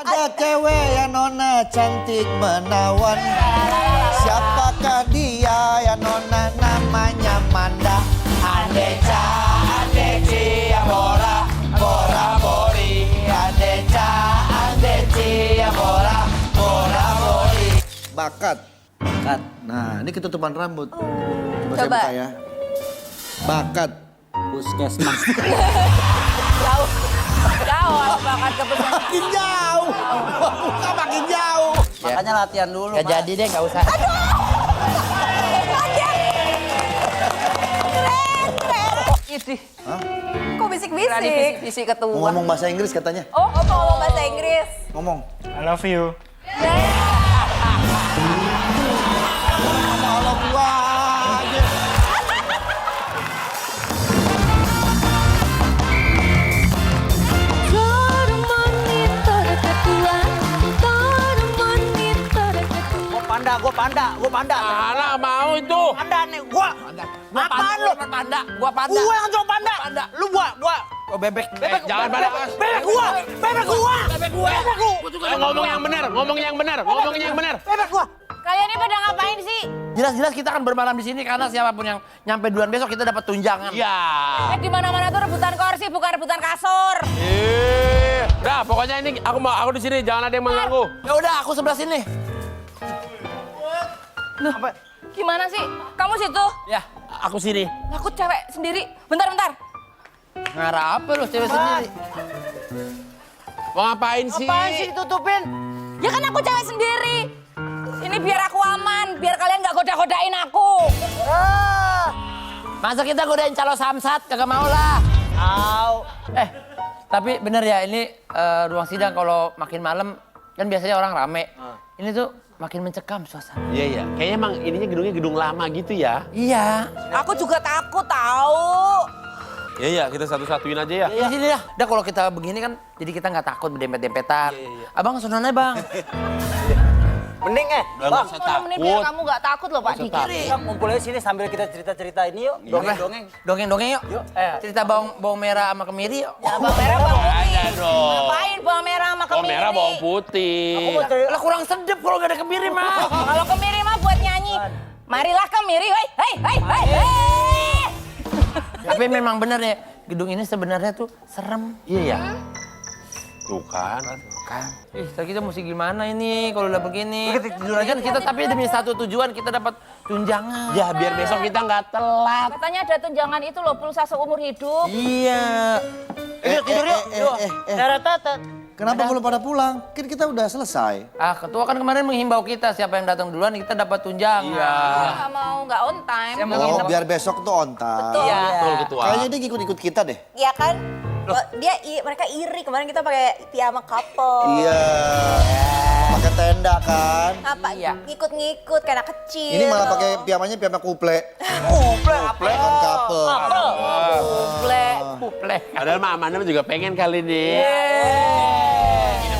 Ada cewek yang nona cantik menawan. Siapakah dia ya nona, namanya Manda. Andeca, andeci, bora, bora, bori. Andeca, andeci, bora, bora, bori. Bakat. Bakat. Nah, ini ketutupan rambut. Coba saya Coba. buka ya. Bakat. Puskesmas. Jauh. Jauh aku bakat ke puskesmas. Makin jauh. Buka makin jauh. Makanya latihan dulu, Gak Mas. jadi deh, gak usah. Isi. Hah? Kok bisik-bisik? Bisik-bisik Mau ketua. ngomong bahasa Inggris katanya. Oh, mau ngomong bahasa Inggris. Ngomong. I love you. Kalau gua aja. Gua panda. Alah mau itu. Panda nih, gua. Apaan lu? Panda, gua panda. Gua yang cowok panda. Lu gua. Oh bebek. Jangan pada. Bebek gua. Bebek gua. Bebek gua. Ngomong yang benar, ngomong yang benar. Bebek gua. Kalian ini pada ngapain sih? Jelas-jelas kita akan bermalam di sini karena siapapun yang nyampe duluan besok kita dapat tunjangan. Ya. Di mana-mana tuh rebutan kursi, bukan rebutan kasur. Udah, pokoknya ini aku di sini, jangan ada yang mengganggu. Ya udah, aku sebelah sini. Gimana sih? Kamu situ? Ya, aku sini. Aku cewek sendiri. Bentar. Ngarah apa lu cewek sendiri? Mau ngapain sih? Apaan sih ditutupin? Ya kan aku cewek sendiri. Ini biar aku aman, biar kalian nggak goda-godain aku. Masa kita godain calo samsat? Kagak mau lah. Au. Tapi bener ya, ini ruang sidang kalau makin malam kan biasanya orang rame. Ini tuh makin mencekam suasana. Iya, iya. Kayaknya emang ininya gedungnya gedung lama gitu ya. Iya. Aku juga takut tahu. Iya, iya. Kita satu-satuin aja ya. Di sini dah. Udah kalau kita begini kan jadi kita nggak takut berdempet-dempetan. Abang sunan aja bang. Mending Udah nggak usah Tolong menit biar takut. kamu nggak takut loh Pak Diki. kita ngumpulnya sini sambil kita cerita-cerita ini yuk. Dongeng-dongeng. Dongeng-dongeng yuk. Cerita bawang merah sama kemiri yuk. Ya, bawang merah, bawang putih. Aja dong. Ngapain bawang merah sama Bawang kemiri? merah, bawang putih. Lah kurang sedep kalau gak ada kemiri mah. Kalau kemiri mah buat nyanyi. Marilah kemiri, hei. Tapi memang bener ya, gedung ini sebenarnya tuh serem. Iya, ya. Tuh kan. Kan. Kita mesti gimana ini kalau udah begini? Kita tidur aja kita tapi demi satu tujuan kita dapat tunjangan. Ya, biar besok kita nggak telat. Katanya ada tunjangan itu loh, pulsa seumur hidup. Iya. Tidur yuk. Taratat. Kenapa belum pada pulang? Kan kita udah selesai. Ah, ketua kan kemarin menghimbau kita siapa yang datang duluan kita dapat tunjangan. Iya. Nggak mau, nggak on time. Saya mau Oh, nginep. biar besok tuh on time. Betul. Betul, Ketua. Kayaknya dia ikut-ikut kita deh. Iya kan? Mereka iri kemarin kita pakai piyama couple. Iya. Pakai tenda kan. Apa? Iya. Ngikut-ngikut kayak anak kecil. Ini malah pakai piyamanya piyama kuple. Kuple apa? Bukan couple. Pupleh. Padahal Mama Anda juga pengen kali nih.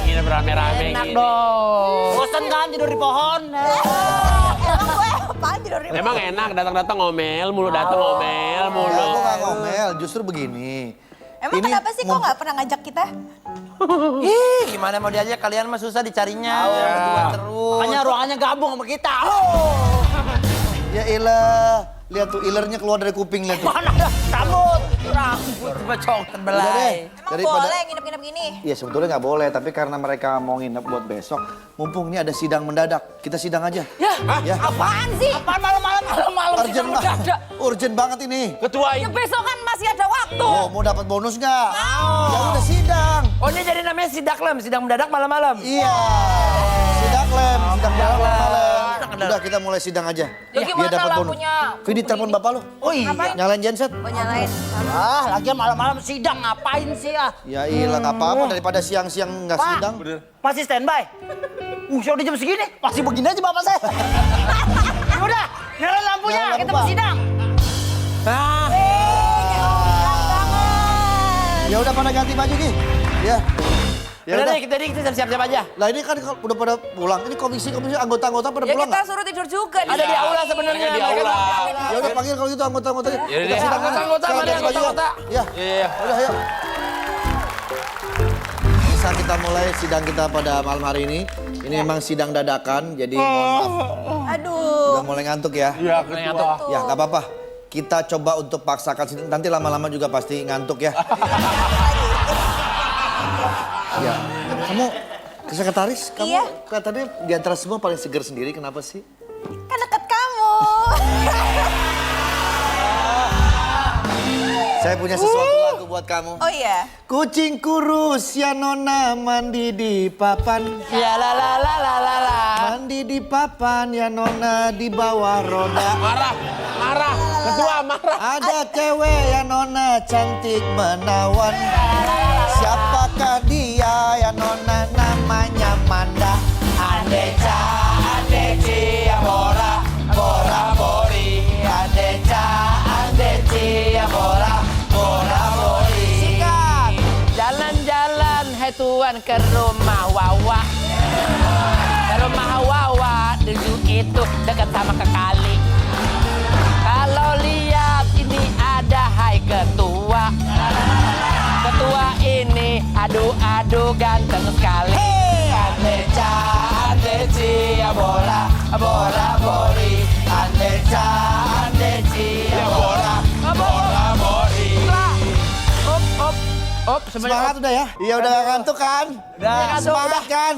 Nginep rame-rame Enak gini. dong. Bosan kan tidur di pohon? Emang gue apaan tidur di Emang enak datang-datang ngomel mulu, datang ngomel mulu. Aku nggak ngomel, justru begini. Emang kenapa sih kok nggak pernah ngajak kita? Ih, gimana mau diajak kalian mah susah dicarinya. Berdua terus. Makanya ruangannya gabung sama kita. Ya ilah, lihat tuh ilernya keluar dari kuping lihat tuh. Mana ada rambut? Rambut bacok Udah deh, terbelai. Emang boleh nginep-nginep gini? Iya sebetulnya nggak boleh, tapi karena mereka mau nginep buat besok, mumpung ini ada sidang mendadak, kita sidang aja. Ya, Apaan sih? Apaan malam-malam? Malam-malam urgent sidang mendadak. urgent banget ini. Ketua Ya ini. besok kan masih ada waktu. Oh, mau dapat bonus nggak? Ya udah sidang. Oh ini jadi namanya sidaklem, sidang mendadak malam-malam. Iya. Sidang malam-malam. Udah kita mulai sidang aja. Ya gimana lampunya? Vidi telepon bapak lu. Oh iya. Nyalain genset. Mau nyalain. Lagian malam-malam sidang ngapain sih ah? Ya ilah nggak apa-apa daripada siang-siang nggak Pak. sidang. Masih standby? Udah jam segini, masih begini aja bapak saya. Udah, nyalain lampunya, Nyalain kita lampu, mau Pak. sidang. Ah, Ya udah pada ganti baju Ki. Ya. Ya udah udah. deh kita siap-siap aja. Lah ini kan udah pada pulang. Ini komisi anggota-anggota pada Ya pulang kita nggak? suruh tidur juga. Ada di aula sebenarnya. Di aula. Ya udah panggil kalau gitu anggota-anggotanya. Ya udah Kita deh. sidang aja. Anggota-anggota, Sekarang mana ganti baju ya. anggota-anggota? Ya. Iya. Udah ayo. Bisa kita kita mulai sidang kita pada malam hari ini. Ini memang sidang dadakan, jadi mohon maaf. Aduh. Udah mulai ngantuk ya? Iya, ketua. Ya, nggak apa-apa. Kita coba untuk paksakan sidang. Nanti lama-lama juga pasti ngantuk ya. Ya, kamu sekretaris, kamu Iya. kelihatannya di antara semua paling seger sendiri. Kenapa sih? Kan deket kamu. Saya punya sesuatu lagu buat kamu. Oh iya. Kucing kurus ya nona mandi di papan. Ya la la la la la la. Mandi di papan ya nona di bawah roda. Marah, marah. Ketua marah. Ada cewek ya nona cantik menawan. Siapakah dia ya nona namanya Manda. Andeca, andeci ya bora, bora bori. Andeca, andeci ya bora, bora bori. Sikat. Jalan-jalan hai tuan ke rumah Wawa. Ke rumah Wawa dulu itu dekat sama ke kali. Kalau lihat ini ada hai ketua. Ketua ini aduh ganteng sekali. Andeca, andeci ya bora, bora bori. Andeca, andeci ya bora, bora bori. Semangat udah ya? Iya udah gak ngantuk kan? Udah. Semangat kan?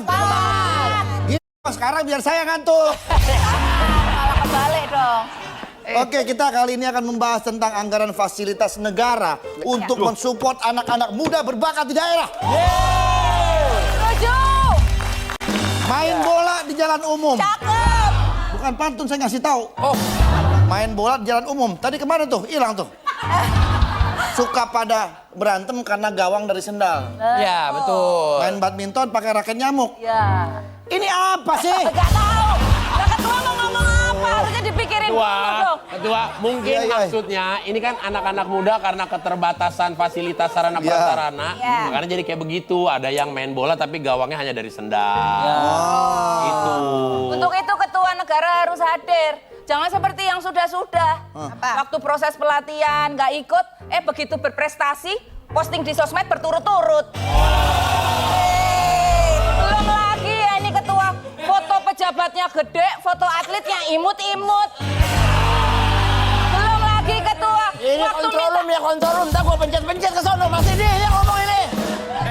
Gitu, sekarang biar saya ngantuk. Malah kebalik dong. Oke, kita kali ini akan membahas tentang anggaran fasilitas negara untuk mensupport anak-anak muda berbakat di daerah. Setuju. Main bola di jalan umum. Cakep. Bukan pantun, saya ngasih tahu. Main bola di jalan umum. Tadi kemana tuh? Hilang tuh. Suka pada berantem karena gawang dari sendal. Ya betul. Main badminton pakai raket nyamuk. Ya. Ini apa sih? Gak tahu. Lah ketua mau ngomong apa? Harusnya dipikirin dulu dong. Ketua, mungkin Iya, iya. maksudnya ini kan anak-anak muda karena keterbatasan fasilitas sarana prasarana, Iya. makanya jadi kayak begitu. Ada yang main bola tapi gawangnya hanya dari sendal. Itu. Untuk itu ketua negara harus hadir. Jangan seperti yang sudah-sudah. Apa? Waktu proses pelatihan nggak ikut, begitu berprestasi, posting di sosmed berturut-turut. Belum lagi ya ini ketua, foto pejabatnya gede, foto atletnya imut-imut. Belum lagi ketua, Ini kontrol room ya kontrol room. Ntar gua pencet-pencet ke sono. Masih dia yang ngomong ini.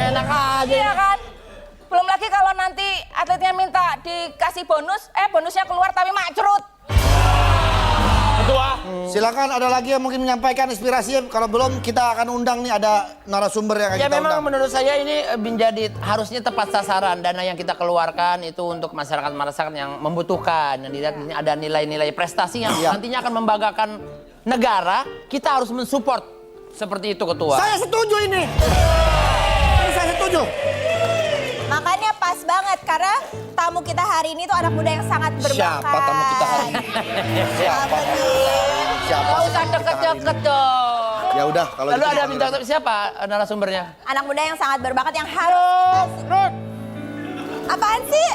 Enak aja. Iya kan? Belum lagi kalau nanti atletnya minta dikasih bonus, bonusnya keluar tapi macrut. Ketua, Silakan ada lagi yang mungkin menyampaikan inspirasinya. Kalau belum kita akan undang nih ada narasumber yang akan Ya kita memang undang. menurut saya ini menjadi harusnya tepat sasaran. Dana yang kita keluarkan itu untuk masyarakat yang membutuhkan. Dan dilihat ini ada nilai-nilai prestasi yang nantinya akan membanggakan negara. Kita harus mensupport seperti itu ketua. Saya setuju ini. Saya setuju. Makanya pas banget karena tamu kita hari ini tuh anak muda yang sangat berbakat. Siapa tamu kita hari ini? Siapa? Siapa? Gak usah deket-deket dong. Ya udah kalau Lalu gitu ada kita minta panggil. siapa narasumbernya? Anak muda yang sangat berbakat yang harus kita... Apaan sih?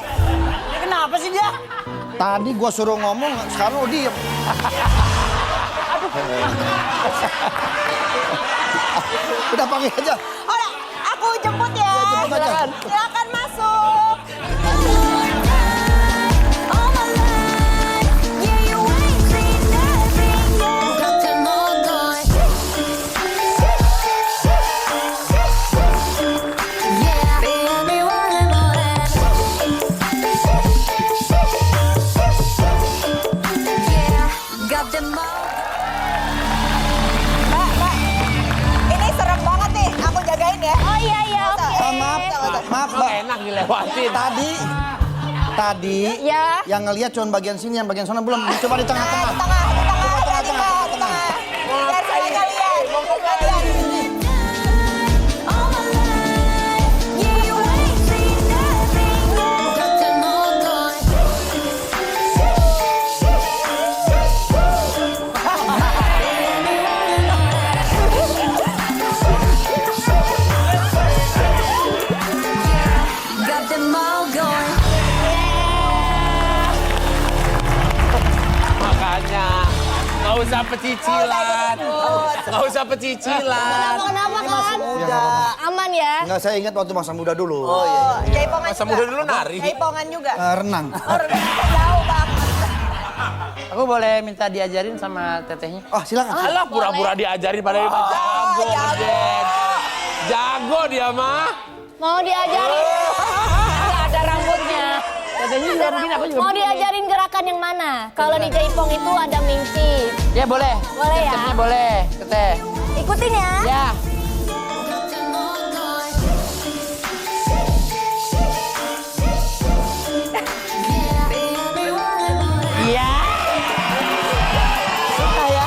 Kenapa sih dia? Tadi gua suruh ngomong, sekarang lo diem. Udah panggil aja. Oh, aku jemput ya. jemput aja. Silakan. Silakan masuk. Mbak, ini serem banget nih. Aku jagain ya. Oh iya iya. Maaf, Mbak. enak dilewatin. Tadi Ya. yang ngelihat cuma bagian sini, yang bagian sana belum. Coba di Nah, tengah-tengah. di tengah aja, di tengah. Biar sini kalian. Makanya Nggak usah pecicilan. Nggak usah pecicilan. Kenapa kan? Aman ya? Enggak, saya ingat waktu masa muda dulu. Jaipongan Masa juga. muda dulu nari. Jaipongan juga. Renang. Jauh banget. Aku boleh minta diajarin sama tetehnya? Oh, silakan. Alah pura-pura diajarin pada jago. Den. Jago dia mah. Mau diajarin? Nggak ada rambutnya. Tetehnya juga begini, aku juga Mau begini. diajarin gerakan yang mana? Kalau di Jaipong itu ada mingsi. Ya boleh. Boleh ya? Step-stepnya boleh, teteh. Ikutin ya. Ya. Iya.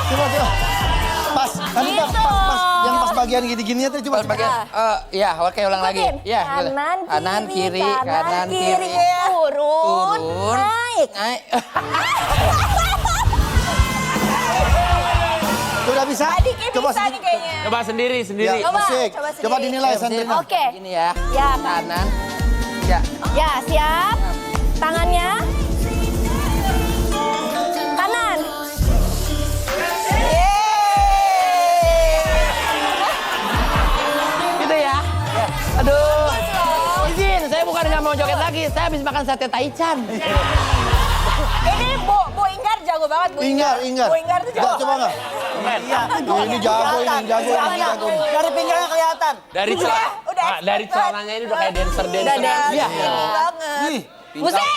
Coba. Pas, nanti pas, Gitu. yang pas bagian gini-gininya tuh coba. Pas bagian, ya oke ulang lagi. Ikutin. Ya, boleh. Kanan, kiri, kanan, kiri. Turun, Turun. naik. Naik. Sudah bisa? Adiknya bisa nih sedikit. kayaknya. Coba sendiri, Ya, sendiri. Coba, musik. coba Coba sendiri. dinilai Sandrina. Oke. Gini ya. Ya. Kanan. Ya. Ya, siap. Tangannya. Kanan. Gitu ya. Aduh. Izin, saya bukan nggak mau joget lagi. Saya habis makan sate taichan. Ini Bu Inggar jago banget Bu Inggar. Bu Inggar tuh jago. Enggak, coba enggak? Iya. Ini jago ini, jago ini, jago. Dari pinggirnya kelihatan. Dari celana, udah Pak, dari expert celananya ini udah kayak dancer. Iya. banget. Nih, Musik.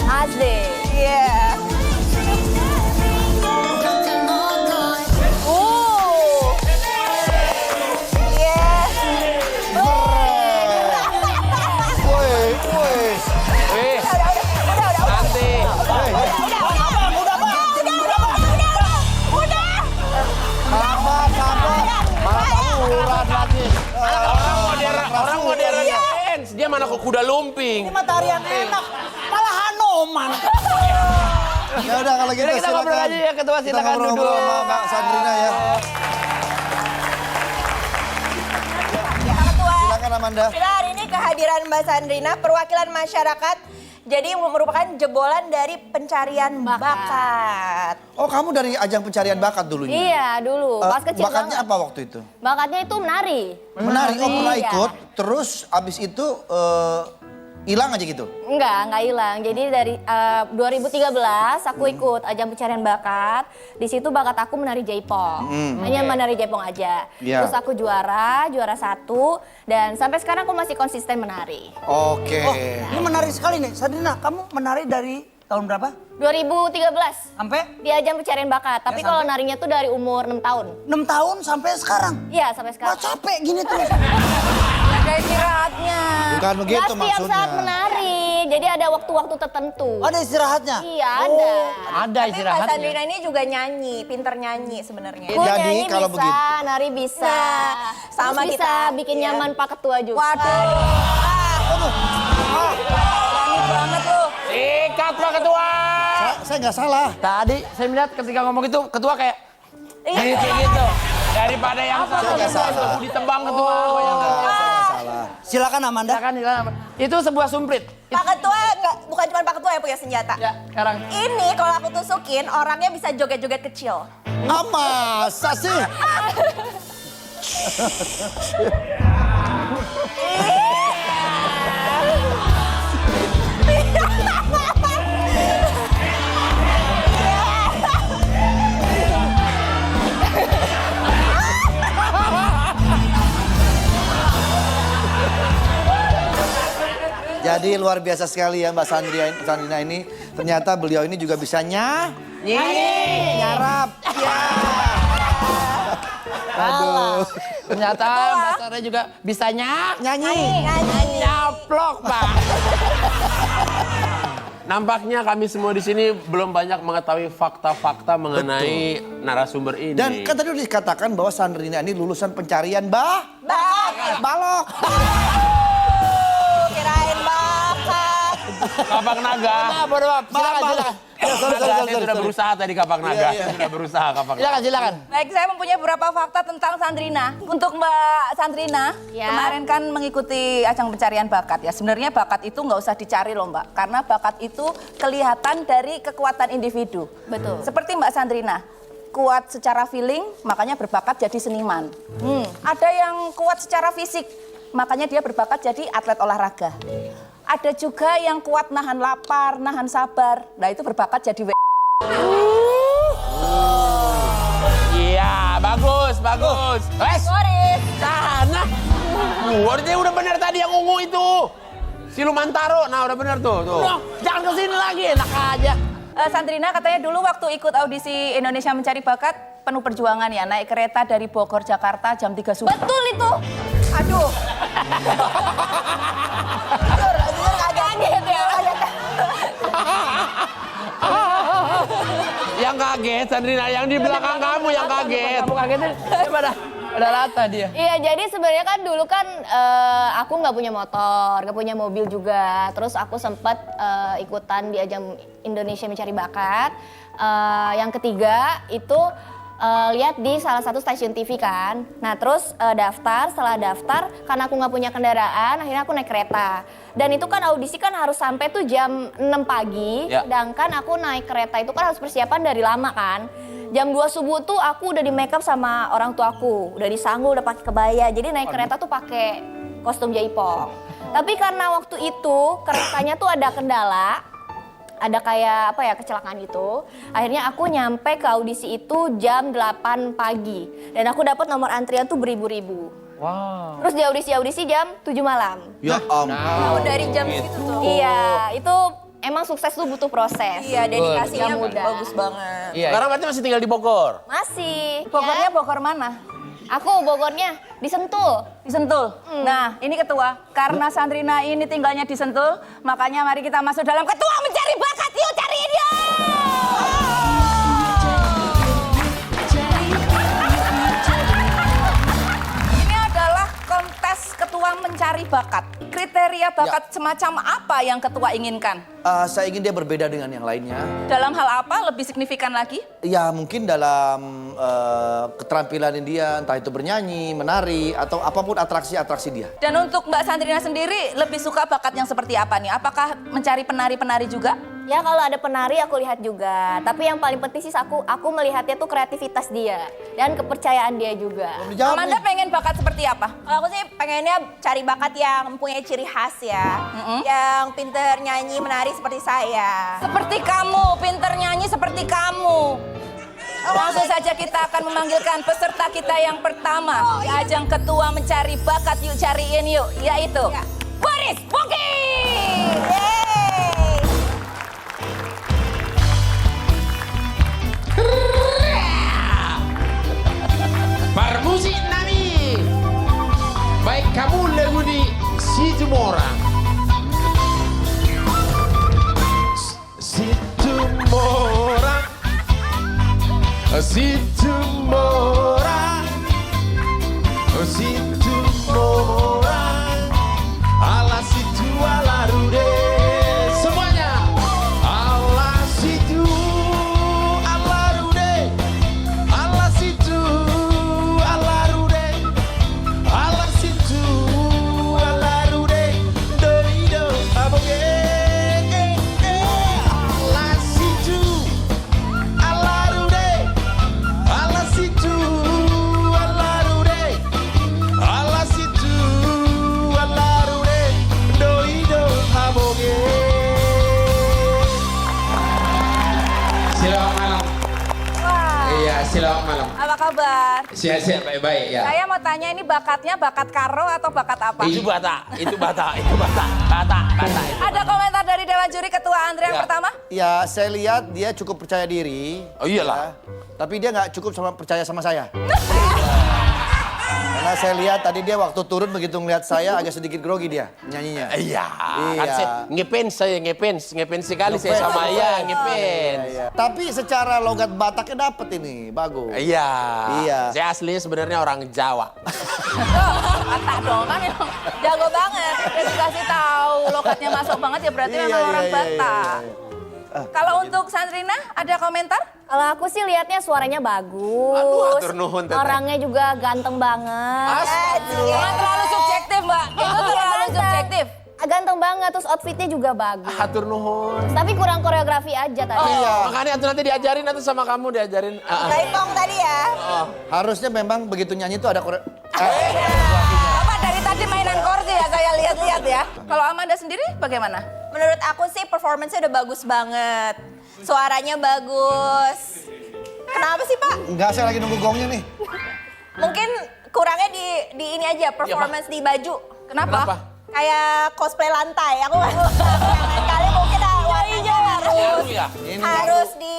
Asik. Iya. Yes. woi, woi. Wih, Udah. nanti. Sabar. Malah tawuran lagi. Orang modern dance. Dia mana kok kuda lumping. Ini matahari yang enak. Malah Hanoman. Ya udah kalau gitu Kita ngobrol silakan. aja ya, Ketua, Kita silakan ngobrol-ngobrol duduk. sama Mbak Sandrina ya. Silakan Amanda. Kita hari ini kehadiran Mbak Sandrina, perwakilan masyarakat. Jadi merupakan jebolan dari pencarian bakat. Oh, kamu dari ajang pencarian bakat dulunya? Iya, dulu. Pas kecil Bakatnya banget. apa waktu itu? Bakatnya itu menari. Menari, oh pernah Iya. ikut, terus abis itu hilang aja gitu? Enggak hilang. Jadi dari 2013 aku ikut ajang pencarian bakat. Di situ bakat aku menari Jaipong. Hanya menari Jaipong aja. Iya. Terus aku juara 1 dan sampai sekarang aku masih konsisten menari. Oke. Oh, ini menarik sekali nih. Sandrina, kamu menari dari tahun berapa? 2013 Sampai di ajang pencarian bakat. Tapi kalau narinya tuh dari umur 6 tahun. 6 tahun sampai sekarang. Iya, sampai Wah, sekarang. capek gini terus. Ada istirahatnya. Bukan begitu Nggak setiap maksudnya. saat menari. Jadi ada waktu-waktu tertentu. Ada istirahatnya? Iya, ada. Ada Tapi Mbak istirahatnya. Sandrina ini juga nyanyi, pinter nyanyi sebenarnya. Aku Jadi, nyanyi kalau bisa, begitu. nari bisa. Nah, sama Terus bisa kita. bikin Iya. nyaman Pak Ketua juga. Waduh. Berani banget lu. Sikat Pak Ketua. Saya nggak salah. Tadi saya melihat ketika ngomong itu ketua kayak Iya. Kayak gitu. Daripada yang Saya nggak salah. aku ditebang Ketua. Saya nggak salah. Silakan Amanda. silakan. Itu sebuah sumprit. Pak Ketua bukan cuma Pak Ketua yang punya senjata. Ya, sekarang. Ini kalau aku tusukin orangnya bisa joget-joget kecil. Ah, masa sih? Jadi luar biasa sekali ya Mbak Sandrina ini. Ternyata beliau ini juga bisa nyarap. Ya. Aduh. Ternyata Mbak Sarah juga bisa Nyanyi. nyaplok, Pak. Nampaknya kami semua di sini belum banyak mengetahui fakta-fakta mengenai narasumber ini. Dan kan tadi udah dikatakan bahwa Sandrina ini lulusan pencarian balok. Kirain bakat. Bapak Naga. Bodoh, silakan. Saya sudah berusaha tadi Kapak Naga. Saya sudah berusaha Kapak Naga. Silakan. Baik, saya mempunyai beberapa fakta tentang Sandrina. Untuk Mbak Sandrina, Ya. kemarin kan mengikuti ajang pencarian bakat ya. Sebenarnya bakat itu nggak usah dicari loh Mbak, karena bakat itu kelihatan dari kekuatan individu. Betul. Seperti Mbak Sandrina, kuat secara feeling, makanya berbakat jadi seniman. Ada yang kuat secara fisik, makanya dia berbakat jadi atlet olahraga. Ada juga yang kuat nahan lapar, nahan sabar. Nah itu berbakat jadi Iya, bagus. Wes, Boris. sana. Dia udah benar tadi yang ungu itu. Silumantaro, nah udah benar tuh. Jangan kesini lagi, enak aja. Sandrina katanya dulu waktu ikut audisi Indonesia Mencari Bakat penuh perjuangan ya, naik kereta dari Bogor Jakarta jam 3 subuh. Betul itu. Aduh. Jujur kaget ya. Yang kaget, Sandrina, yang di belakang kamu yang kaget. Kamu kagetin, pada rata dia. Iya, jadi sebenarnya kan dulu kan aku nggak punya motor, nggak punya mobil juga. Terus aku sempat ikutan di ajang Indonesia Mencari Bakat. Yang ketiga itu lihat di salah satu stasiun TV kan. Nah terus daftar, setelah daftar karena aku nggak punya kendaraan, akhirnya aku naik kereta. Dan itu kan audisi kan harus sampai tuh jam 6 pagi, Ya. sedangkan aku naik kereta itu kan harus persiapan dari lama kan. Jam 2 subuh tuh aku udah di make up sama orang tuaku, udah disanggul, udah pakai kebaya. Jadi naik kereta tuh pakai kostum jaipong. Tapi karena waktu itu keretanya tuh ada kendala, ada kayak apa ya kecelakaan gitu. Akhirnya aku nyampe ke audisi itu jam 8 pagi dan aku dapat nomor antrian tuh beribu-ribu. Wow. Terus di audisi jam 7 malam. Ya ampun. Oh, dari jam segitu tuh. Iya, itu emang sukses tuh butuh proses. Iya, dedikasinya Nggak mudah. bagus banget. Iya. Sekarang berarti masih tinggal di Bogor. Masih. Bogornya Ya. Bogor mana? Aku Bogornya di Sentul. Di Sentul. Nah, ini ketua. Karena Sandrina ini tinggalnya di Sentul, makanya mari kita masuk dalam ketua mencari bakat. Yuk cariin yuk! Ini adalah kontes ketua mencari bakat. Kriteria bakat semacam apa yang ketua inginkan? Saya ingin dia berbeda dengan yang lainnya. Dalam hal apa lebih signifikan lagi? Ya mungkin dalam keterampilan dia, entah itu bernyanyi, menari, atau apapun atraksi-atraksi dia. Dan untuk Mbak Sandrina sendiri lebih suka bakat yang seperti apa nih? Apakah mencari penari-penari juga? Ya kalau ada penari aku lihat juga. Tapi yang paling penting sih aku melihatnya tuh kreativitas dia dan kepercayaan dia juga. Dijawab Amanda nih. pengen bakat seperti apa? Kalau aku sih pengennya cari bakat yang mempunyai ciri khas ya. Yang pinter nyanyi, menari seperti saya. Seperti kamu, pinter nyanyi seperti kamu. Langsung saja kita akan memanggilkan peserta kita yang pertama di ajang ketua mencari bakat yuk cariin yuk, yaitu Boris Bogi. Yeay. Permusik nami. Baik kamu lagu di Situmora. Situmora. Situmora. Situmora. Ala situ ala rude. Semuanya. Ala situ ala rude. Ala situ ala rude. Ala situ ala rude. Doido aboge. Ala situ ala rude. Ala situ ala rude. Ala situ ala rude. Doido aboge. Selamat malam. Iya, selamat malam. Apa kabar? Siap-siap baik-baik ya. Saya mau tanya ini bakatnya bakat karo atau bakat apa? Itu bata. Bata. Ada komentar dari Dewan Juri Ketua Andre yang Ya. pertama? Ya saya lihat dia cukup percaya diri. Oh iyalah. Tapi dia nggak cukup percaya sama saya. Karena saya lihat tadi dia waktu turun begitu ngeliat saya agak sedikit grogi dia nyanyinya. Iya. Iya. Kan saya ngefans sekali saya sama ya ngefans. Iya. Tapi secara logat Bataknya dapet ini, bagus. Iya. Iya. Saya aslinya sebenarnya orang Jawa. Kata dong kan emang jago banget. Udah dikasih tahu lokatnya masuk banget ya berarti memang orang Batak. Kalau untuk Sandrina, ada komentar? Kalau aku sih lihatnya suaranya bagus. Aduh, hatur nuhun, Teteh. Orangnya juga ganteng banget. Jangan terlalu subjektif, Mbak. Itu terlalu subjektif. Ganteng banget, terus outfitnya juga bagus. Hatur nuhun. Tapi kurang koreografi aja tadi. Makanya nanti diajarin nanti sama kamu diajarin. Jaipong tadi ya. Harusnya memang begitu nyanyi itu ada Apa dari tadi mainan kordi ya, saya lihat-lihat ya. Kalau Amanda sendiri bagaimana? Menurut aku sih performance-nya udah bagus banget. Suaranya bagus. Kenapa sih Pak? Enggak, saya lagi nunggu gongnya nih. Mungkin kurangnya di ini aja, performance di baju. Kenapa? Kayak cosplay lantai. Aku lain kali mungkin warnanya harus di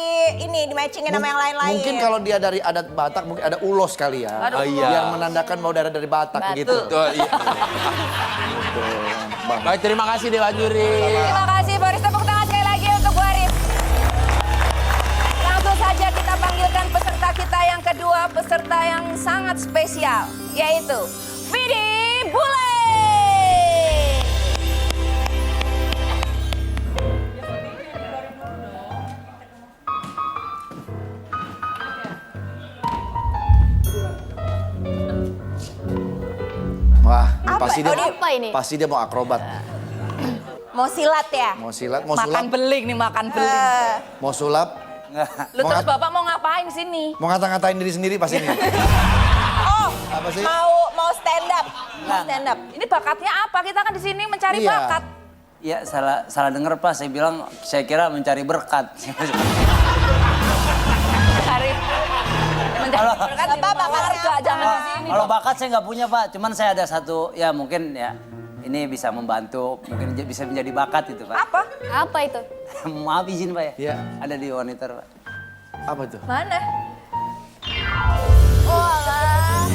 matchingin sama yang lain-lain. Mungkin kalau dia dari adat Batak mungkin ada ulos kali ya. Oh, iya. Yang menandakan bahwa daerah dari Batak gitu. Oh, iya. Baik, terima kasih Dewa Juri. Terima kasih Boris, tepuk tangan sekali lagi untuk Bu Arif. Langsung saja kita panggilkan peserta kita yang kedua, peserta yang sangat spesial, yaitu Vidi Bule. Wah, Apa? pasti dia Apa ini? pasti dia mau akrobat. Mau silat ya? Mau silat, mau Makan sulap, beling nih, makan beling. mau sulap, Lu mau terus ngat- Bapak mau ngapain di sini? mau ngata-ngatain diri sendiri pasti nih. Oh, Apa sih? mau stand up. Mau stand up. Ini bakatnya apa? Kita kan di sini mencari Iya. bakat. Ya salah dengar Pak, saya bilang saya kira mencari berkat. Mencari berkat di Bapak rumah warga, jangan di sini. Kalau bakat saya nggak punya Pak, cuman saya ada satu ya mungkin ya ini bisa membantu, mungkin bisa menjadi bakat itu Pak. Apa? Apa itu? Maaf izin Pak ya. Iya. Ada di monitor Pak. Apa tuh? Mana? Oh alah.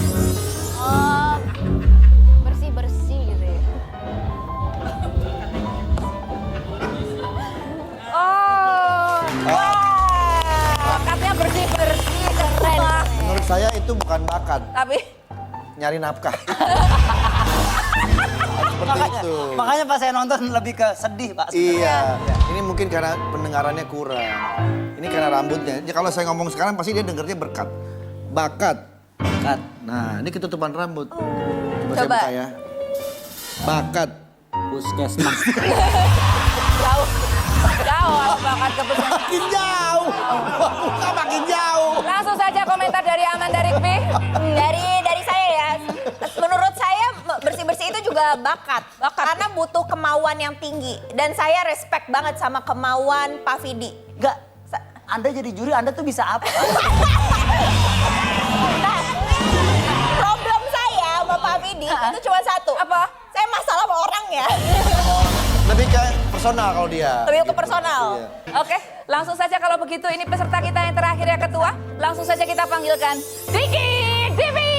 Oh, bersih-bersih gitu ya. Oh, bakatnya bersih-bersih, keren. Menurut saya itu bukan bakat, Tapi nyari nafkah. Seperti Makanya, itu. makanya pas saya nonton lebih ke sedih Pak. Iya, ini mungkin karena pendengarannya kurang. Ini karena rambutnya. Ya, kalau saya ngomong sekarang pasti dia dengernya berkat. Bakat. Bakat. Nah, ini ketutupan rambut. Coba, saya Coba. buka ya. Bakat. Puskesmas. jauh. Jauh bakat ke pesantren. Makin jauh. Buka makin jauh. Langsung saja komentar dari Amanda Rigby. Dari saya ya. Menurut saya bersih-bersih itu juga bakat. Karena butuh kemauan yang tinggi. Dan saya respect banget sama kemauan Pak Vidi. Enggak. Anda jadi juri, Anda tuh bisa apa? Nah, problem saya sama Pak Vidi itu cuma satu. Apa? Saya masalah sama orangnya. Lebih ke personal kalau dia. Lebih ke personal. Iya. Oke, langsung saja kalau begitu ini peserta kita yang terakhir ya ketua. Langsung saja kita panggilkan Diki Divi.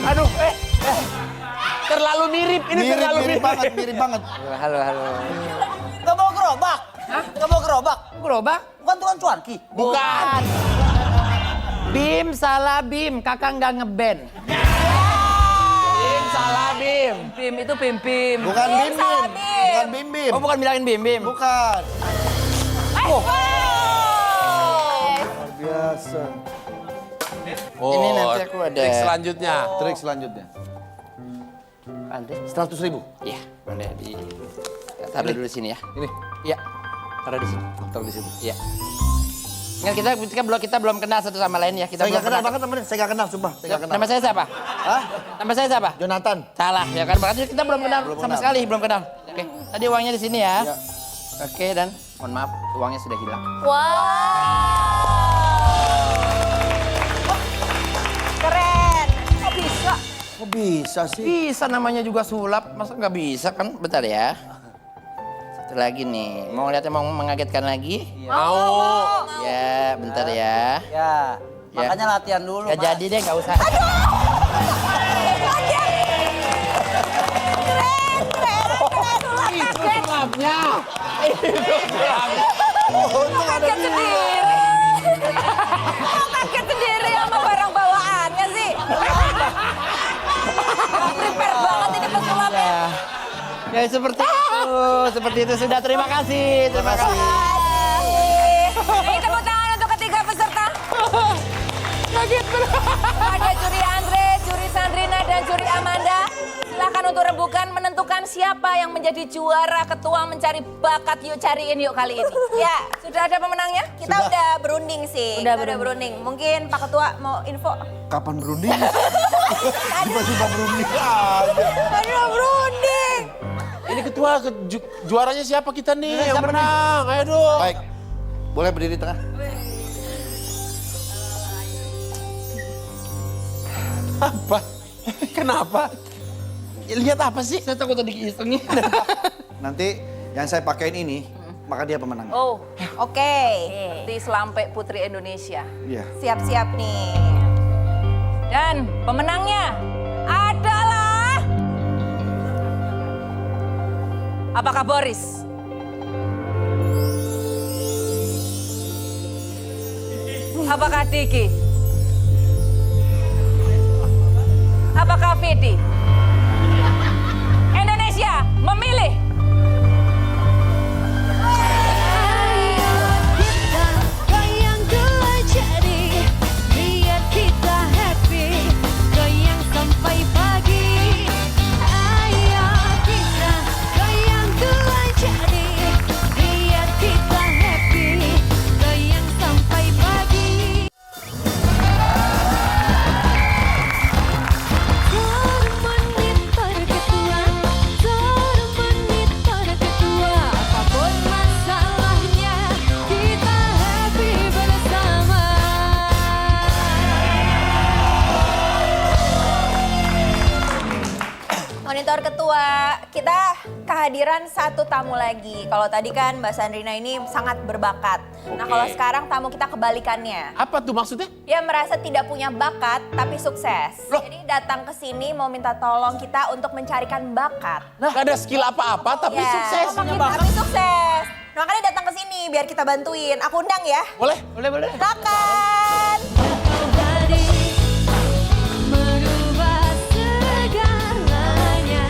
Aduh, terlalu mirip. Ini Mirip, terlalu mirip banget, mirip banget. Halo. Gak mau gerobak? Gak mau gerobak? Gerobak? Bukan tukang cuanki? Bukan. Bim, salah Bim. Kakak nggak ngeband. Bim, salah Bim. Bim itu Bim Bim. Bukan Bim Bim. salah Bim. Bukan Bim Bim. Oh, bukan bilangin Bim, Bim. Bukan. Wow. Luar biasa. Oh, Ini nanti aku ada. trik selanjutnya. Trik selanjutnya. Andre? 100.000. Iya, Andre di. Taruh dulu sini ya. Ini. Iya. Taruh di sini. Taruh di situ. Iya. Ingat kita belum kenal satu sama lain ya. Kita Saya belum nggak kenal banget temen. Saya nggak kenal, sumpah. Saya nggak kenal. Nama saya siapa? Hah? Nama saya siapa? Jonathan. Salah, ya kan? Berarti kita belum kenal Belum sama kenal. sekali, belum kenal. Oke, tadi uangnya di sini ya. Iya. Oke, dan mohon maaf, uangnya sudah hilang. Keren. Kok bisa? Kok bisa sih? Bisa namanya juga sulap, masa nggak bisa kan? Bentar ya. Satu lagi nih, mau lihatnya mau mengagetkan lagi? Mau. Ya, bentar ya. Ya. Makanya latihan dulu Nggak Mas. jadi deh, nggak usah. Itu sulapnya. Kaget sendiri. Kok kaget sendiri sama barang bawaannya sih? Prepare banget ini pesulapnya. Ya seperti itu sudah. Terima kasih. Ini tepuk tangan untuk ketiga peserta. Ada juri Andre, juri Sandrina, dan juri Amanda. Silakan untuk rembukan menentukan siapa yang menjadi juara ketua mencari bakat. Yuk cariin yuk kali ini. Ya, Sudah ada pemenangnya? kita udah berunding sih. Udah Kita berunding. Mungkin Pak Ketua mau info. Kapan berunding? Tiba-tiba berunding aja. Aduh, berunding. Ini ketua juaranya siapa kita nih yang menang? Ayo dong. Baik, boleh berdiri di tengah. Apa? Kenapa? Lihat apa sih? Saya takut tadi isengnya. Nanti yang saya pakein ini, maka dia pemenang. Oh, Oke. di Selampe Putri Indonesia. Iya. Siap-siap nih. Dan pemenangnya adalah... Apakah Boris? Apakah Diki? Apakah Vidi? Indonesia memilih Kita goyang dulu jadi biar kita happy, goyang sampai pagi. Ayo kita goyang dulu jadi biar kita happy, goyang sampai pagi. Monitor ketua, apapun masalahnya kita happy bersama. Monitor Ketua, kita kehadiran satu tamu lagi. Kalau tadi kan Mbak Sandrina ini sangat berbakat. Nah, kalau sekarang tamu kita kebalikannya. Apa tuh maksudnya? Dia merasa tidak punya bakat tapi sukses. Loh. Jadi datang ke sini mau minta tolong kita untuk mencarikan bakat. Gak ada skill apa-apa tapi Ya, sukses. Tapi sukses. Nah, makanya datang ke sini biar kita bantuin. Aku undang ya. Boleh? Boleh. Silakan. Jadi merubah segalanya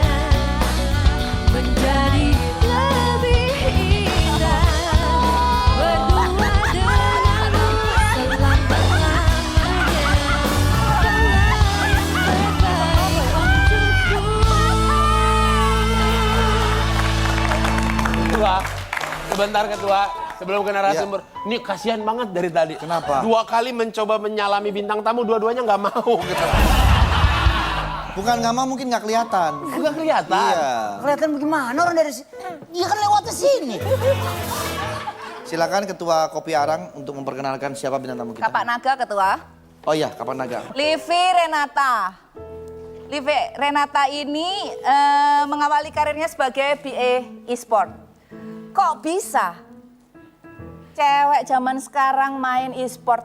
menjadi lebih indah. Berdua denganmu selama-lamanya. Kau yang terbaik untukku. Ketua, sebentar ketua. Sebelum ke narasumber, ini kasihan banget dari tadi. Kenapa? 2 kali mencoba menyalami bintang tamu, dua-duanya nggak mau. Gitu. Bukan nggak mau, mungkin nggak kelihatan. Nggak kelihatan. Iya. Kelihatan bagaimana orang dari sini? Dia kan lewat ke sini. Silakan Ketua Kopi Arang untuk memperkenalkan siapa bintang tamu kita. Kapak Naga Ketua. Oh iya, Kapan Naga. Livi Renata. Livi Renata ini mengawali karirnya sebagai BA e-sport. Kok bisa cewek zaman sekarang main e-sport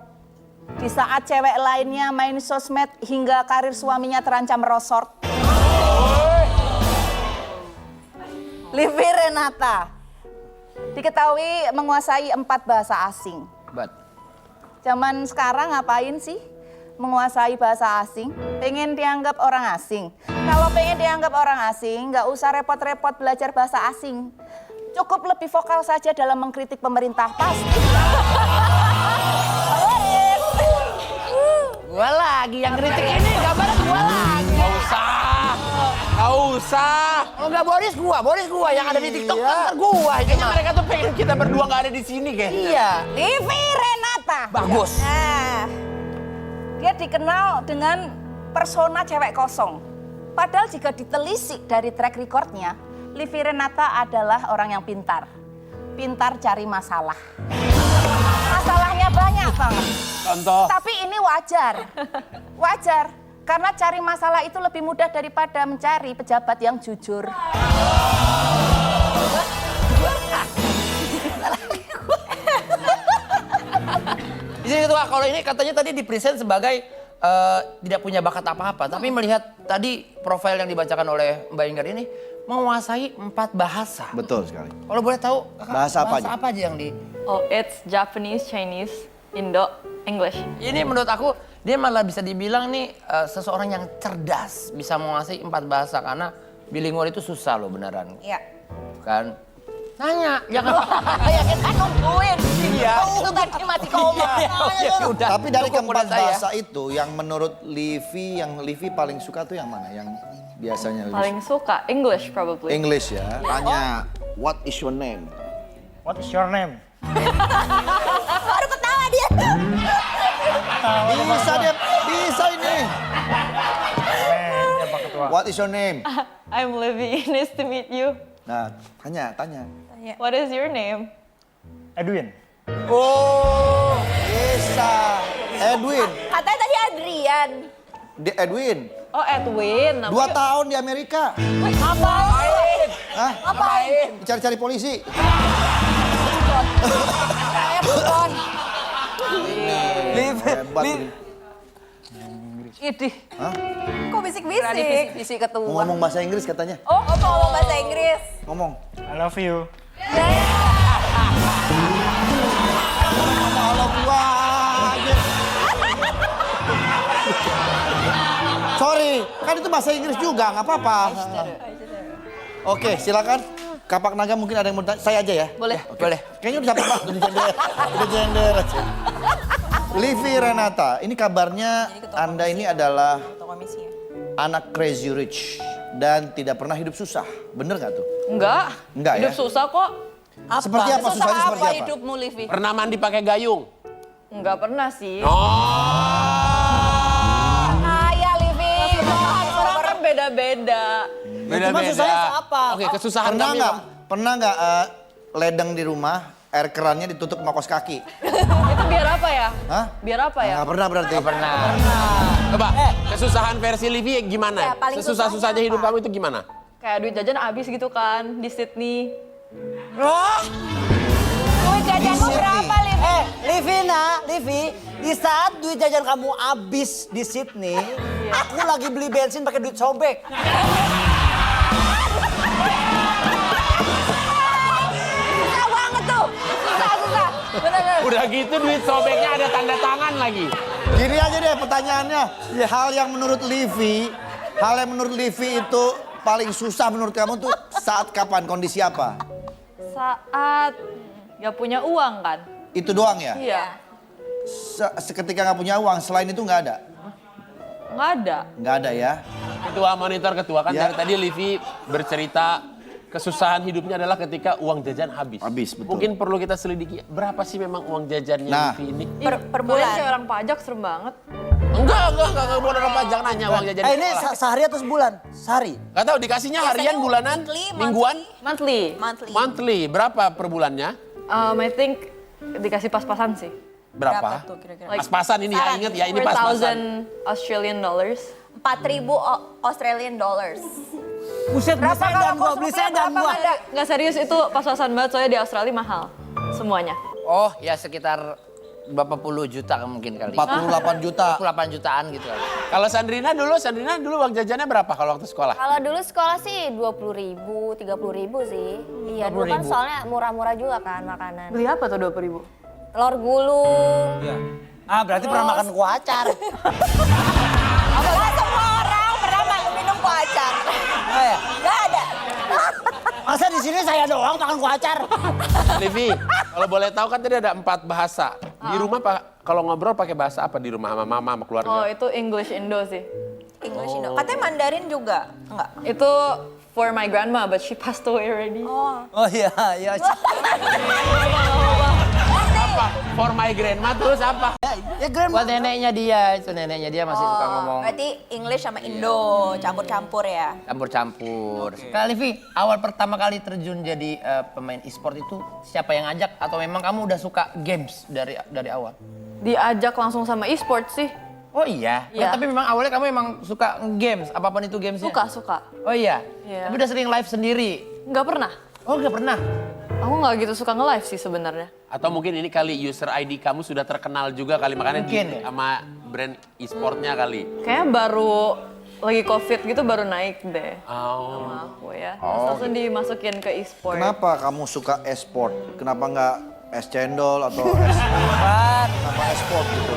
di saat cewek lainnya main sosmed hingga karir suaminya terancam merosot? Livi Renata diketahui menguasai 4 bahasa asing. Zaman sekarang ngapain sih menguasai bahasa asing? Pengen dianggap orang asing. Kalau pengen dianggap orang asing, nggak usah repot-repot belajar bahasa asing. Cukup lebih vokal saja dalam mengkritik pemerintah, pasti. Gua lagi yang kritik ini, gambarnya gua lagi. Nggak usah. Kalau nggak Boris gua yang ada di TikTok kan gua. Kayaknya mereka tuh pengen kita berdua nggak ada di sini kayaknya. Iya. Livi Renata. Bagus. Nah, dia dikenal dengan persona cewek kosong. Padahal jika ditelisik dari track recordnya, Livi Renata adalah orang yang pintar. Pintar cari masalah. Masalahnya banyak banget. Contoh. Tapi ini wajar. Wajar. Karena cari masalah itu lebih mudah daripada mencari pejabat yang jujur. Di sini ketua, kalau ini katanya tadi dipresent sebagai tidak punya bakat apa-apa, tapi melihat tadi profil yang dibacakan oleh Mbak Ingrid ini menguasai 4 bahasa. Betul sekali. Kalau boleh tahu, Kakak, Bahasa apa aja? apa aja yang di... Oh, it's Japanese, Chinese, Indo, English. Ini menurut aku dia malah bisa dibilang nih seseorang yang cerdas, bisa menguasai 4 bahasa karena bilingual itu susah loh beneran. Iya. Kan? Tanya, jangan Ya kita nungguin. Iya. Itu tadi masih koma. udah. Tapi dari cukup keempat buat saya. bahasa itu, yang menurut Livi, yang Livi paling suka tuh yang mana? Yang biasanya Livi Paling suka English probably. English ya. Tanya, what is your name? What is your name? Baru ketawa dia. Bisa ini. Pak Ketua. What is your name? I'm Livy. Nice to meet you. Nah, tanya. What is your name? Edwin. Oh, bisa. Edwin. Katanya tadi Adrian. Edwin. Oh, Edwin. 2 tahun di Amerika. Ngapain? Hah? Ngapain? Cari-cari polisi. Saya bukan. Hebat. Idih. Kok bisik-bisik? Visi ketua. Mau ngomong bahasa Inggris katanya. Oh, mau ngomong bahasa Inggris. Ngomong. I love you. Kalau gua aja. Sorry, kan itu bahasa Inggris juga, nggak apa-apa. Oke, silakan. Kapak Naga mungkin ada yang mau tanya. Saya aja ya? Boleh. Boleh. Kayaknya udah capek banget, udah gender aja. Livi Renata, ini kabarnya Anda ini adalah anak crazy rich dan tidak pernah hidup susah. Bener nggak tuh? Enggak. Enggak ya? Hidup susah kok. Seperti apa susahnya seperti apa? hidupmu, Livi? Pernah mandi pakai gayung? Enggak pernah sih. Kaya Livi. Orang kan beda-beda. Beda-beda. apa? Oke, kesusahan Pernah kami. nggak? Pernah nggak ledeng di rumah, air kerannya ditutup sama kos kaki? Itu biar apa ya? Hah? Biar apa ya? Nggak pernah berarti. Pernah. Coba, kesusahan versi Livi gimana? Ya, paling Sesusah-susahnya susahnya hidup apa? kamu itu gimana? Kayak duit jajan habis gitu kan di Sydney. Duit jajanmu Di berapa Livi? Livi, di saat duit jajan kamu habis di Sydney, aku lagi beli bensin pakai duit sobek. Susah banget tuh. Susah. Bener-bener. Udah gitu duit sobeknya ada tanda tangan lagi. Gini aja deh pertanyaannya. Hal yang menurut Livi itu paling susah menurut kamu tuh saat kapan? Kondisi apa? Saat gak punya uang kan? Itu doang ya? Iya. Seketika nggak punya uang, selain itu nggak ada? Nggak ada. Nggak ada ya? Ketua monitor kan Ya. dari tadi Livi bercerita kesusahan hidupnya adalah ketika uang jajan habis. Habis, betul. Mungkin perlu kita selidiki berapa sih memang uang jajannya Nah. Livi ini? Per Kalian bulan. kayak orang pajak serem banget. Enggak bukan orang pajak nanya uang jajan. ini sehari atau sebulan? Sehari. Gak tahu dikasihnya harian, Biasanya bulanan, weekly, mingguan, Monthly. Monthly. monthly. Berapa per bulannya? I think dikasih pas-pasan sih. Berapa? tuh kira-kira? Like Pas-pasan ini ya, inget ya ini 4,000 pas-pasan. Australian dollars. 4.000 Australian dollars. Buset, beli Berapa sedan kalau gua, kos beli rupiah sedan berapa, gua. Manda? Nggak serius itu pas-pasan banget soalnya di Australia mahal. Semuanya. Oh, ya sekitar berapa puluh juta mungkin kali. 48 juta. 48 jutaan gitu kali. Kalau Sandrina dulu uang jajannya berapa kalau waktu sekolah? Kalau dulu sekolah sih 20.000, 30.000 sih. Iya, dulu kan 20.000. soalnya murah-murah juga kan makanan. Beli apa tuh 20.000? Telur gulung. Ah, berarti pernah makan kuacar. Apakah semua orang pernah minum kuacar? Eh, Gak ada. masa di sini saya doang makan kuacar? Livi, kalau boleh tahu kan tadi ada 4 bahasa. Di rumah kalau ngobrol pakai bahasa apa di rumah sama mama sama keluarga? Oh, itu English Indo sih. English Indo. Katanya Mandarin juga. Enggak. Itu for my grandma, but she passed away already. Oh iya. Apa? For my grandma terus apa? Ya grandma. Buat neneknya dia, itu neneknya dia masih suka ngomong Berarti English sama Indo campur-campur ya. campur-campur. Kak Livi, awal pertama kali terjun jadi pemain e-sport itu siapa yang ngajak atau memang kamu udah suka games dari awal? Diajak langsung sama e-sport sih. Oh iya? Iya. Tapi memang awalnya kamu memang suka games, apapun itu gamesnya? Suka. Oh iya? Iya. Tapi udah sering live sendiri? Nggak pernah. Oh nggak pernah? Aku nggak gitu suka nge-live sih sebenarnya. Atau mungkin ini kali user ID kamu sudah terkenal juga kali makanya Mungkin ya. sama brand e-sportnya kali. Kayaknya baru lagi COVID gitu baru naik deh Oh. sama aku ya. Terus langsung dimasukin ke e-sport. Kenapa kamu suka e-sport? Kenapa nggak es cendol atau es... Kenapa e-sport gitu?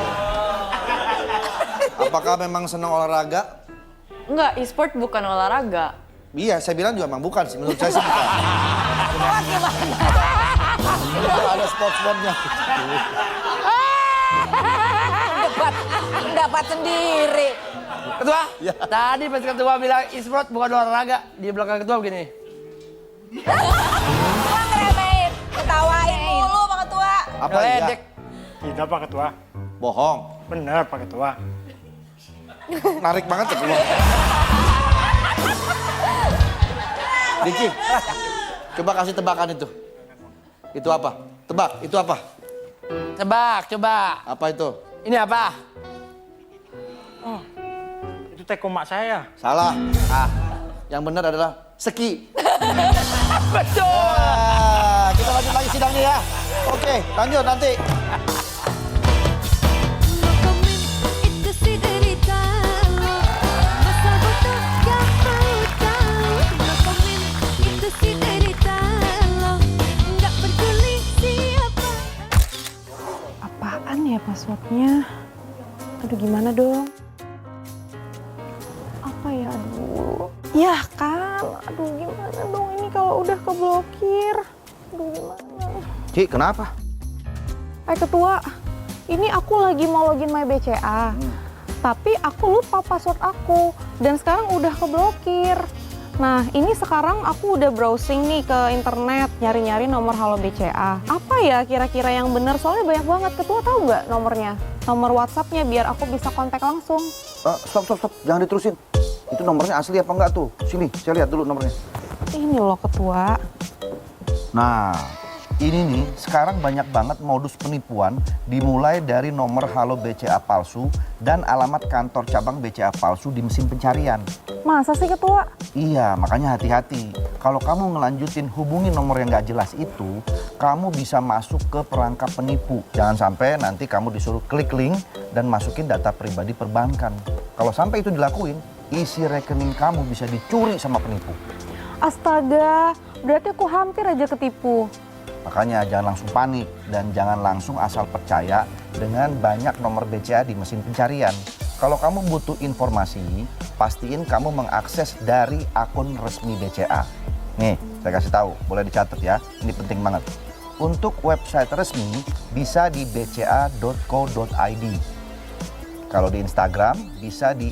Apakah memang senang olahraga? Enggak, e-sport bukan olahraga. Iya, saya bilang juga memang bukan sih. Menurut saya sih bukan. Ada sport-sportnya. Pendapat sendiri. Ketua, tadi pas ketua bilang e-sport bukan olahraga, di belakang ketua begini. Ketua ngeremehin, ketawain mulu Pak Ketua. Apa iya? Ledek. Tidak Pak Ketua. Bohong. Benar Pak Ketua. Narik banget ya keluar. Diki, coba kasih tebakan itu. Itu apa? Tebak, itu apa? Tebak, coba. Apa itu? Ini apa? Itu teko mak saya. Salah. Yang benar adalah seki. Betul. Kita lanjut lagi sidangnya ya. Oke, lanjut nanti. No komen, itu sih derita lo. Masa bodoh gak mau tahu. No komen, itu sih derita lo. Gak peduli siapa. Apaan ya passwordnya? Aduh gimana dong? Apa ya? Aduh. Ya kan, aduh gimana dong ini kalau udah keblokir? Aduh gimana? Ci, kenapa? Ketua, ini aku lagi mau login my BCA. Tapi aku lupa password aku dan sekarang udah keblokir. Nah, ini sekarang aku udah browsing nih ke internet, nyari-nyari nomor Halo BCA. Apa ya kira-kira yang bener? Soalnya banyak banget. Ketua tahu nggak nomornya? Nomor WhatsApp-nya biar aku bisa kontak langsung. Stop. Jangan diterusin. Itu nomornya asli apa enggak tuh? Sini, saya lihat dulu nomornya. Ini loh Ketua. Nah, ini nih sekarang banyak banget modus penipuan dimulai dari nomor Halo BCA palsu dan alamat kantor cabang BCA palsu di mesin pencarian. Masa sih Ketua? Iya, makanya hati-hati. Kalau kamu ngelanjutin hubungi nomor yang nggak jelas itu, kamu bisa masuk ke perangkap penipu. Jangan sampai nanti kamu disuruh klik link dan masukin data pribadi perbankan. Kalau sampai itu dilakuin, isi rekening kamu bisa dicuri sama penipu. Astaga, berarti aku hampir aja ketipu. Makanya jangan langsung panik dan jangan langsung asal percaya dengan banyak nomor BCA di mesin pencarian. Kalau kamu butuh informasi, pastiin kamu mengakses dari akun resmi BCA. Nih, saya kasih tahu, boleh dicatat ya, ini penting banget. Untuk website resmi bisa di bca.co.id. Kalau di Instagram bisa di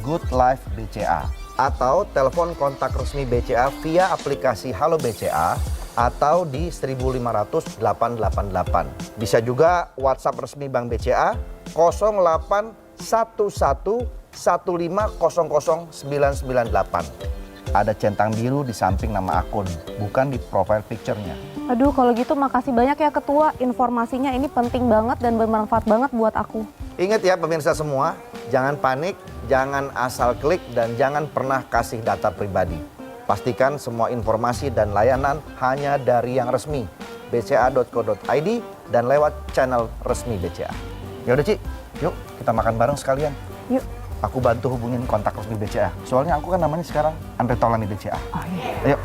@goodlifebca atau telepon kontak resmi BCA via aplikasi Halo BCA atau di 1500888. Bisa juga WhatsApp resmi Bank BCA 0811500998. Ada centang biru di samping nama akun, bukan di profile picture-nya. Aduh, kalau gitu makasih banyak ya Ketua. Informasinya ini penting banget dan bermanfaat banget buat aku. Ingat ya pemirsa semua, jangan panik, jangan asal klik, dan jangan pernah kasih data pribadi. Pastikan semua informasi dan layanan hanya dari yang resmi, bca.co.id dan lewat channel resmi BCA. Yaudah Ci, yuk kita makan bareng sekalian. Yuk. Aku bantu hubungin kontak resmi BCA. Soalnya aku kan namanya sekarang Andre Taulani BCA. Oh iya. Ayo.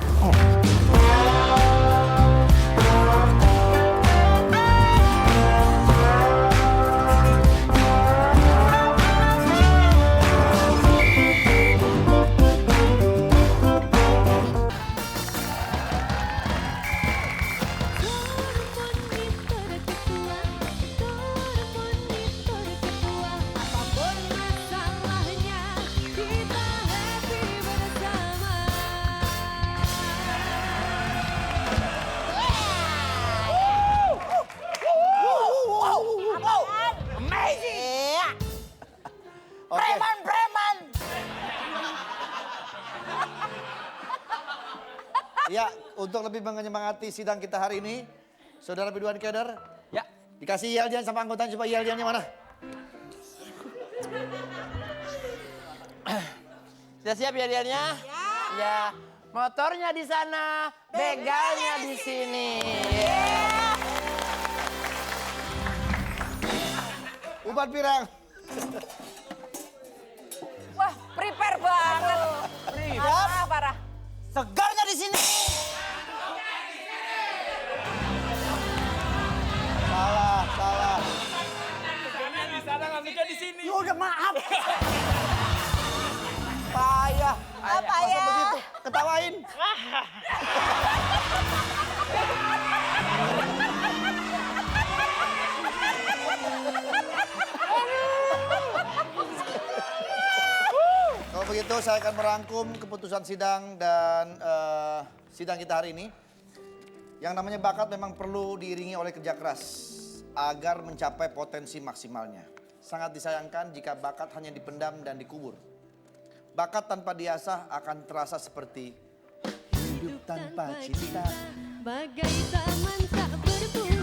Apapun masalahnya, kita happy bersama. Ya, untuk lebih menyemangati sidang kita hari ini, Saudara Ridwan Keder, Ya. dikasih yel-yel sama anggotanya, coba yel-yelnya mana? Sudah siap ya Diannya? Ya. Motornya di sana, begalnya di sini. Ubat pirang. Wah, prepare banget. Parah, parah. Segarnya di sini. Salah, salah. Di sana ngambilnya di sini. Ya udah maaf. Payah. Apa Masa ya? begitu? Ketawain. Kalau begitu saya akan merangkum keputusan sidang dan sidang kita hari ini. Yang namanya bakat memang perlu diiringi oleh kerja keras agar mencapai potensi maksimalnya. Sangat disayangkan jika bakat hanya dipendam dan dikubur. Bakat tanpa diasah akan terasa seperti hidup tanpa cinta. Bagai taman tak berbuah.